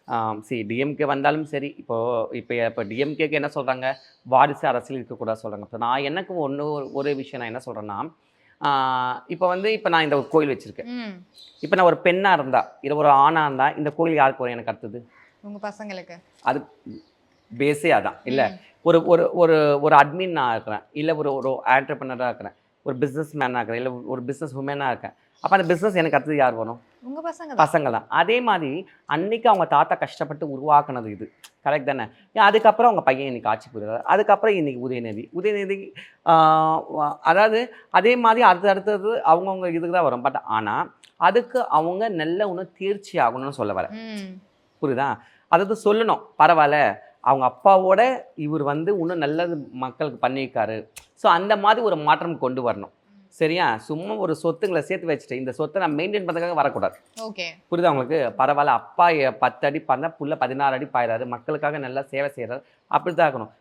DMK வந்தாலும் சரி, இப்போ டிஎம்கேக்கு என்ன சொல்றாங்க? வாரிசு அரசியல் இருக்கக்கூடாது சொல்றாங்க. இப்ப நான் எனக்கு ஒரே விஷயம் நான் என்ன சொல்றேன்னா, இப்ப நான் இந்த ஒரு கோயில் வச்சிருக்கேன். ம். இப்ப நான் ஒரு பெண்ணா இருந்தா, இல்ல ஒரு ஆணா இருந்தா, இந்த கோயில் யாருக்கு வரும் எனக்கு அடுத்தது? உங்க பசங்களுக்கு. அது பேஸே அதான். இல்ல. ம். ஒரு ஒரு ஒரு ஒரு அட்மின் நான் இருக்கிறேன். இல்ல ஒரு ஒரு ஆன்டர்பிரினரா இருக்கிறேன். ஒரு பிசினஸ் மேனா இருக்கிறேன். இல்ல ஒரு பிசினஸ் வுமனா இருக்கேன். அப்ப அந்த பிசினஸ் எனக்கு அடுத்தது யார் வரும்? உங்க பசங்க தான். பசங்க தான். அதே மாதிரி அன்னைக்கு அவங்க தாத்தா கஷ்டப்பட்டு உருவாக்குனது இது. கரெக்ட் தானே? அதுக்கப்புறம் அவங்க பையன் இன்னைக்கு ஆட்சி புரிறாரு. அதுக்கப்புறம் இன்னைக்கு உதயநிதி. உதயநிதி ஆ அதாவது அதே மாதிரி அடுத்தது அவங்கவங்க இதுக்கு தான் வரும். ஆனா, அதுக்கு அவங்க நல்ல ஒண்ணு தேர்ச்சி ஆகணும்னு சொல்ல வரேன். ம். புரியுதா? அதாவது சொல்லணும். பரவால்ல. அவங்க அப்பாவோட இவர் இன்னும் நல்லது மக்களுக்கு பண்ணியிருக்காரு. ஸோ அந்த மாதிரி ஒரு மாற்றம் கொண்டு வரணும். சரியா? சும்மா ஒரு சொத்துங்கள சேர்த்து வச்சுட்டு, இந்த சொத்த நான் மெயின்டெயின் பண்றதுக்காக வரக்கூடாது. ஓகே. புரியுதா உங்களுக்கு? பரவால்ல. அப்பா 10 அடி பாய்ந்தா புள்ள 16 அடி பாய்றாரு. மக்களுக்காக நல்லா சேவை செய்றாரு. அப்படித்தான் இருக்கணும்.